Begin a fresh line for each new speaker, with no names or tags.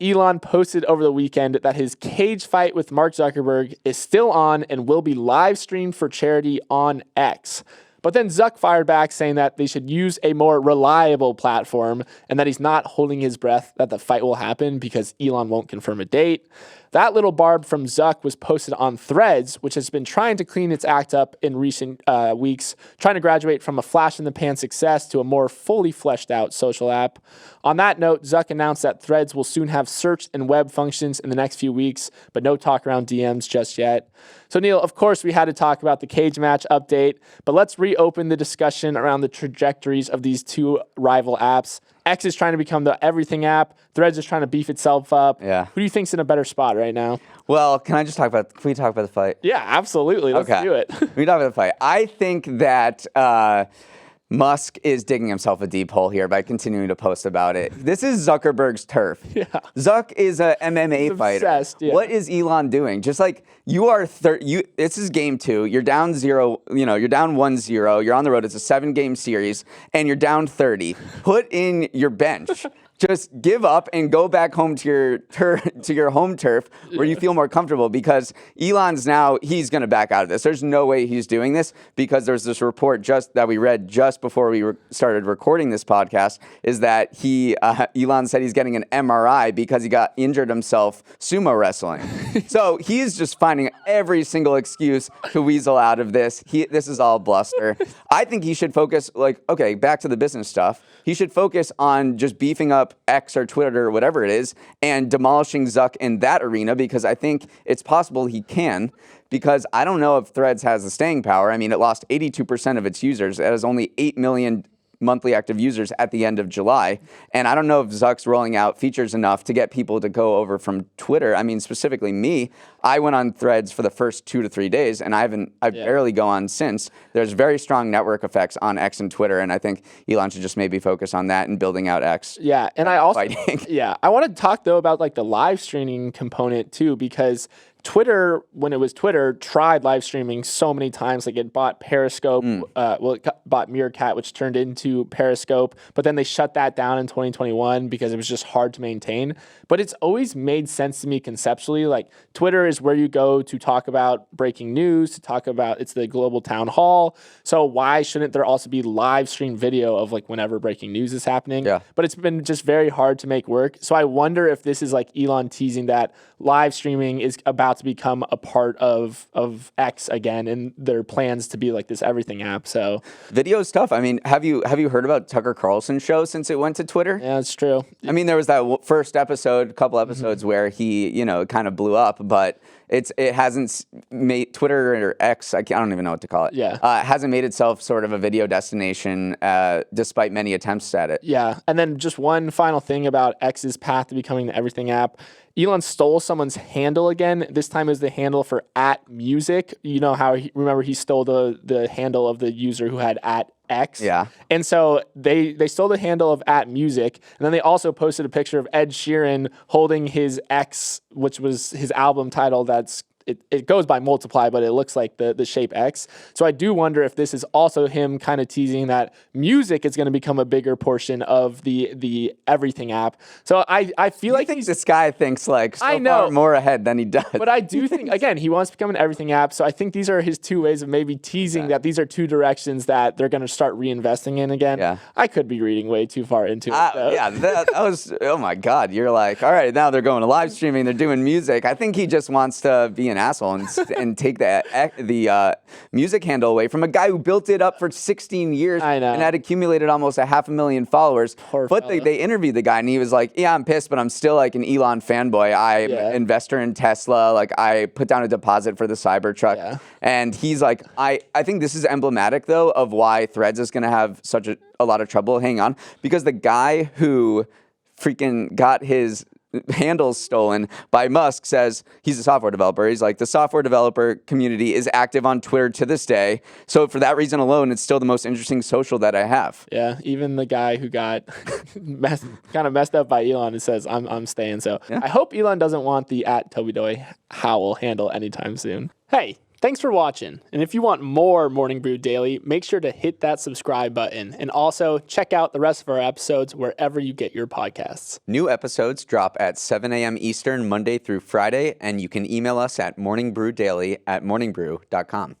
Elon posted over the weekend that his cage fight with Mark Zuckerberg is still on and will be live streamed for charity on X. But then Zuck fired back saying that they should use a more reliable platform and that he's not holding his breath that the fight will happen because Elon won't confirm a date. That little barb from Zuck was posted on Threads, which has been trying to clean its act up in recent weeks, trying to graduate from a flash-in-the-pan success to a more fully fleshed out social app. On that note, Zuck announced that Threads will soon have search and web functions in the next few weeks, but no talk around DMs just yet. So, Neal, of course, we had to talk about the cage match update, but let's reopen the discussion around the trajectories of these two rival apps. X is trying to become the everything app. Threads is trying to beef itself up.
Yeah.
Who do you think's in a better spot right now?
Well, can we talk about the fight?
Yeah, absolutely. Let's do it.
We talk about the fight. I think that Musk is digging himself a deep hole here by continuing to post about it. This is Zuckerberg's turf.
Yeah.
Zuck is a MMA fighter.
Obsessed, yeah.
What is Elon doing? Just like you are, this is game 2. You're down 0. You're down 1-0. You're on the road. It's a 7-game series, and you're down 30. Put in your bench. Just give up and go back home to your home turf where you feel more comfortable, because Elon's now, he's going to back out of this. There's no way he's doing this, because there's this report that we read just before we started recording this podcast, is that Elon said he's getting an MRI because he got injured himself sumo wrestling. So he's just finding every single excuse to weasel out of this. This is all bluster. I think he should focus, back to the business stuff. He should focus on just beefing up X or Twitter or whatever it is and demolishing Zuck in that arena, because I think it's possible he can, because I don't know if Threads has the staying power. I mean, it lost 82% of its users. It has only 8 million monthly active users at the end of July. And I don't know if Zuck's rolling out features enough to get people to go over from Twitter. I mean, specifically me, I went on Threads for the first 2 to 3 days, and I barely go on since. There's very strong network effects on X and Twitter, and I think Elon should just maybe focus on that and building out X.
Yeah, and I also, I want to talk though about the live streaming component too, because Twitter, when it was Twitter, tried live streaming so many times. It bought Periscope. It bought Meerkat, which turned into Periscope. But then they shut that down in 2021 because it was just hard to maintain. But it's always made sense to me conceptually. Twitter is where you go to talk about breaking news, it's the global town hall. So why shouldn't there also be live stream video of whenever breaking news is happening?
Yeah.
But it's been just very hard to make work. So I wonder if this is Elon teasing that live streaming is about to become a part of X again, and their plans to be this everything app. So
video stuff. I mean, have you heard about Tucker Carlson's show since it went to Twitter?
Yeah, it's true.
I mean, there was that first couple episodes where he, kind of blew up, but it hasn't made Twitter or X. I don't even know what to call it.
Yeah,
hasn't made itself sort of a video destination, despite many attempts at it.
Yeah, and then just one final thing about X's path to becoming the everything app. Elon stole someone's handle again. This time is the handle for @music. You know how remember he stole the handle of the user who had @X?
Yeah. And
so they stole the handle of @music, and then they also posted a picture of Ed Sheeran holding his X, which was his album title. It goes by Multiply, but it looks like the shape X. So I do wonder if this is also him kind of teasing that music is going to become a bigger portion of the everything app. So I feel
this guy thinks far more ahead than he does.
But I do think, again, he wants to become an everything app. So I think these are his two ways of maybe teasing that these are two directions that they're going to start reinvesting in again.
Yeah.
I could be reading way too far into it.
Yeah, that was, oh my God. You're all right, now they're going to live streaming. They're doing music. I think he just wants to be an asshole and take the music handle away from a guy who built it up for 16 years and had accumulated almost 500,000 followers. But they interviewed the guy, and he was like, yeah, I'm pissed, but I'm still an Elon fanboy. I'm an investor in Tesla. I put down a deposit for the Cybertruck. And he's like, I think this is emblematic, though, of why Threads is going to have such a lot of trouble. Hang on. Because the guy who freaking got his handles stolen by Musk says he's a software developer. He's like, the software developer community is active on Twitter to this day. So for that reason alone, it's still the most interesting social that I have.
Yeah, even the guy who got kind of messed up by Elon, it says, I'm staying. So I hope Elon doesn't want the @Toby Howell handle anytime soon. Hey, Thanks for watching. And if you want more Morning Brew Daily, make sure to hit that subscribe button. And also check out the rest of our episodes wherever you get your podcasts.
New episodes drop at 7 a.m. Eastern, Monday through Friday, and you can email us at morningbrewdaily@morningbrew.com.